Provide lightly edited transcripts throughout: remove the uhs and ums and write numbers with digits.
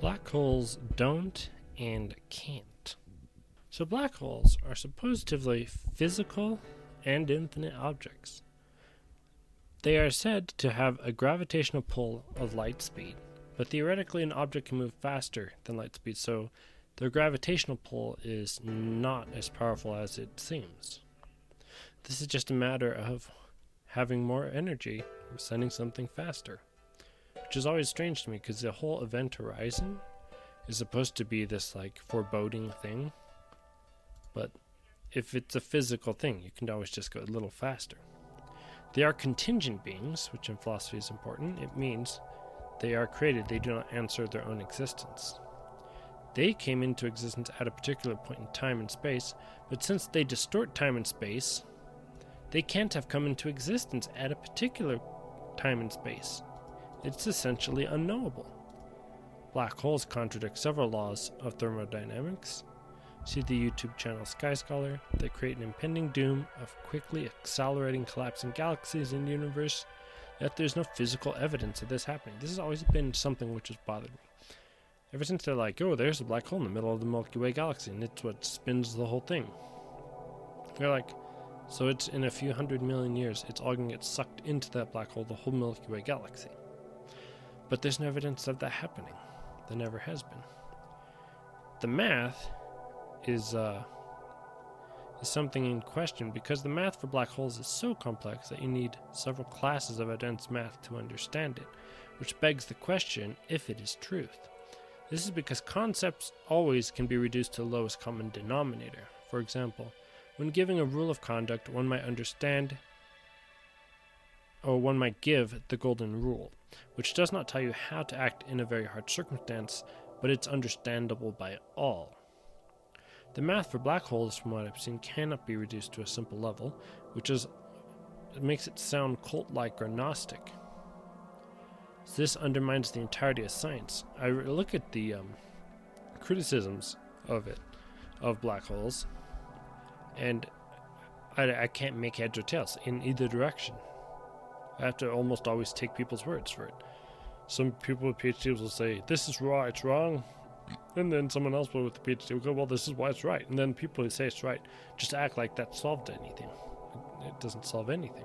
Black holes don't and can't. So black holes are supposedly physical and infinite objects. They are said to have a gravitational pull of light speed, but theoretically an object can move faster than light speed, so their gravitational pull is not as powerful as it seems. This is just a matter of having more energy or sending something faster, which is always strange to me because the whole event horizon is supposed to be this foreboding thing, but if it's a physical thing, you can always just go a little faster. They are contingent beings, which in philosophy is important. It means they are created, they do not answer their own existence. They came into existence at a particular point in time and space, but since they distort time and space, they can't have come into existence at a particular time and space. It's essentially unknowable. Black holes contradict several laws of thermodynamics. See the YouTube channel Sky Scholar. They create an impending doom of quickly accelerating collapsing galaxies in the universe, yet there's no physical evidence of this happening. This has always been something which has bothered me. Ever since they're like, oh, there's a black hole in the middle of the Milky Way galaxy, and it's what spins the whole thing. They're like, so it's in a few 100 million years, it's all going to get sucked into that black hole, the whole Milky Way galaxy. But there's no evidence of that happening. There never has been. The math is something in question because the math for black holes is so complex that you need several classes of advanced math to understand it, which begs the question if it is truth. This is because concepts always can be reduced to the lowest common denominator. For example, when giving a rule of conduct, one might give the golden rule, which does not tell you how to act in a very hard circumstance, but it's understandable by all. The math for black holes, from what I've seen, cannot be reduced to a simple level, it makes it sound cult-like or Gnostic. So this undermines the entirety of science. I look at the criticisms of black holes, and I can't make heads or tails in either direction. I have to almost always take people's words for it. Some people with PhDs will say, this is why it's wrong. And then someone else with a PhD will go, well, this is why it's right. And then people who say it's right just act like that solved anything. It doesn't solve anything.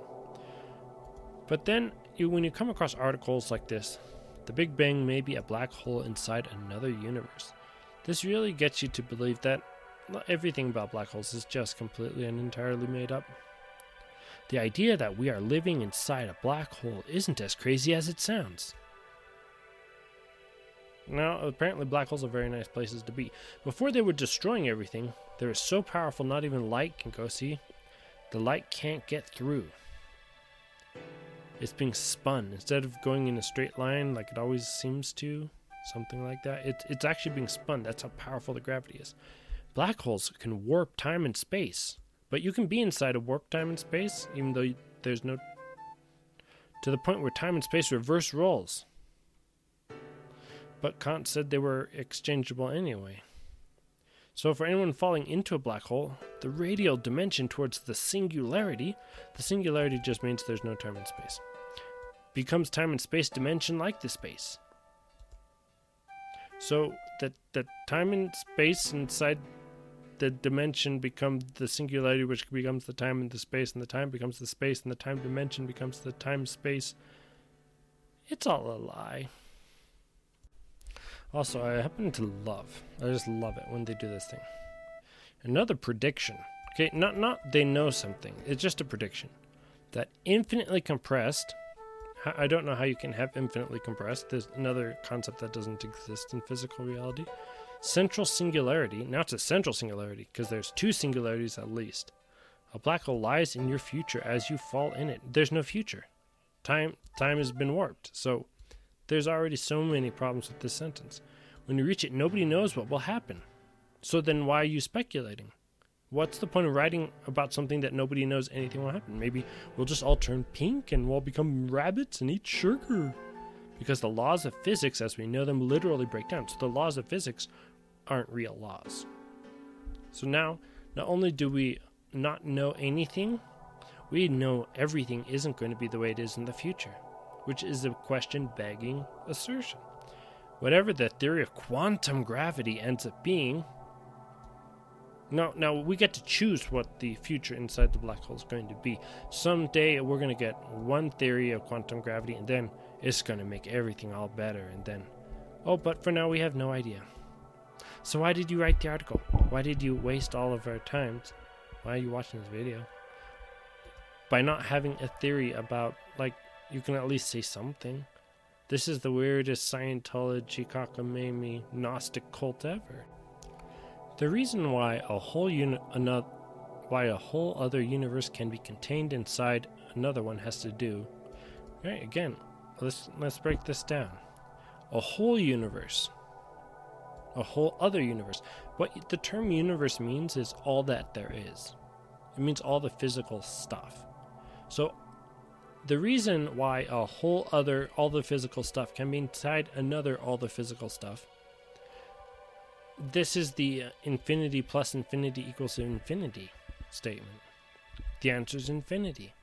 But then, when you come across articles like this, the Big Bang may be a black hole inside another universe. This really gets you to believe that not everything about black holes is just completely and entirely made up. The idea that we are living inside a black hole isn't as crazy as it sounds. Now, apparently black holes are very nice places to be. Before they were destroying everything, they were so powerful not even light can go see. The light can't get through. It's being spun. Instead of going in a straight line like it always seems to, something like that, it's actually being spun. That's how powerful the gravity is. Black holes can warp time and space, but you can be inside a warped time and space, even though there's no... to the point where time and space reverse roles. But Kant said they were exchangeable anyway. So for anyone falling into a black hole, the radial dimension towards the singularity just means there's no time and space, becomes time and space dimension like the space. So that time and space inside the dimension become the singularity, which becomes the time and the time becomes the space, and the time dimension becomes the time space. It's all a lie. Also, I just love it when they do this thing. Another prediction. Okay, not they know something. It's just a prediction. That infinitely compressed, I don't know how you can have infinitely compressed. There's another concept that doesn't exist in physical reality. Central singularity. Now it's a central singularity, because there's two singularities at least. A black hole lies in your future as you fall in it. There's no future. Time has been warped. So there's already so many problems with this sentence. When you reach it, nobody knows what will happen. So then why are you speculating? What's the point of writing about something that nobody knows anything will happen? Maybe we'll just all turn pink and we'll become rabbits and eat sugar. Because the laws of physics, as we know them, literally break down. So the laws of physics aren't real laws. So now, not only do we not know anything, we know everything isn't going to be the way it is in the future, which is a question-begging assertion. Whatever the theory of quantum gravity ends up being, now we get to choose what the future inside the black hole is going to be. Someday we're going to get one theory of quantum gravity, and then it's going to make everything all better, and then, but for now we have no idea. So why did you write the article? Why did you waste all of our times? Why are you watching this video? By not having a theory about, you can at least say something. This is the weirdest Scientology, cockamamie, Gnostic cult ever. The reason why a whole other universe can be contained inside another one has to do. Right, again, let's break this down. A whole universe. A whole other universe. What the term universe means is all that there is. It means all the physical stuff. So the reason why all the physical stuff can be inside another all the physical stuff, this is the infinity plus infinity equals infinity statement. The answer is infinity.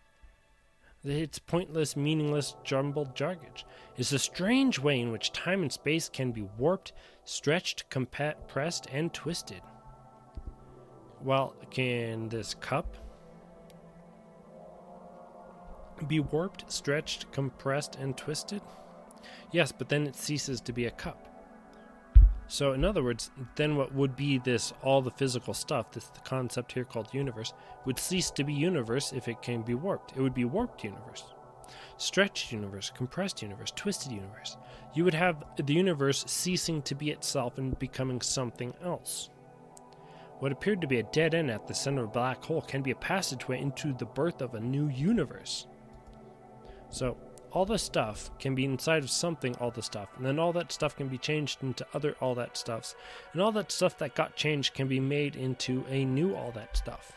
It's pointless, meaningless, jumbled jargon. It's a strange way in which time and space can be warped, stretched, compressed, and twisted. Well, can this cup be warped, stretched, compressed, and twisted? Yes, but then it ceases to be a cup. So in other words, then what would be all the physical stuff, the concept here called universe, would cease to be universe if it can be warped. It would be warped universe. Stretched universe, compressed universe, twisted universe. You would have the universe ceasing to be itself and becoming something else. What appeared to be a dead end at the center of a black hole can be a passageway into the birth of a new universe. So all the stuff can be inside of something, all the stuff, and then all that stuff can be changed into other all that stuffs, and all that stuff that got changed can be made into a new all that stuff.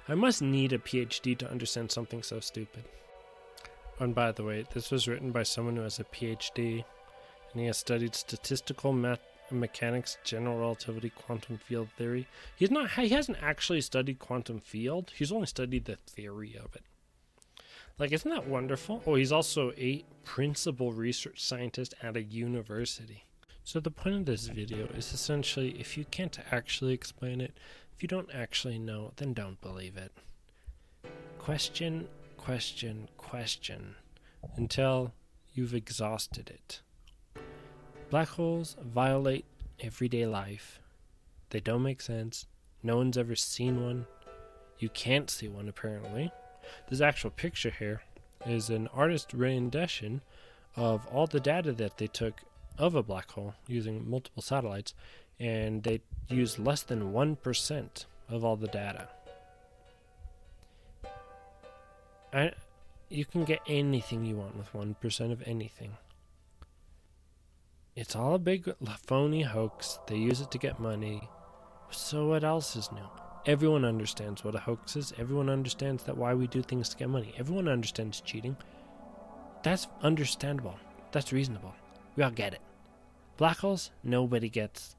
I must need a PhD to understand something so stupid. And by the way, this was written by someone who has a PhD, and he has studied statistical mechanics, general relativity, quantum field theory. He hasn't actually studied quantum field. He's only studied the theory of it. Isn't that wonderful? Oh, he's also a principal research scientist at a university. So the point of this video is essentially, if you can't actually explain it, if you don't actually know, then don't believe it. Question, question, question, until you've exhausted it. Black holes violate everyday life. They don't make sense. No one's ever seen one. You can't see one, apparently. This actual picture here is an artist rendition of all the data that they took of a black hole using multiple satellites, and they used less than 1% of all the data. You can get anything you want with 1% of anything. It's all a big phony hoax. They use it to get money. So what else is new? Everyone understands what a hoax is. Everyone understands that why we do things to get money. Everyone understands cheating. That's understandable. That's reasonable. We all get it. Black holes, nobody gets.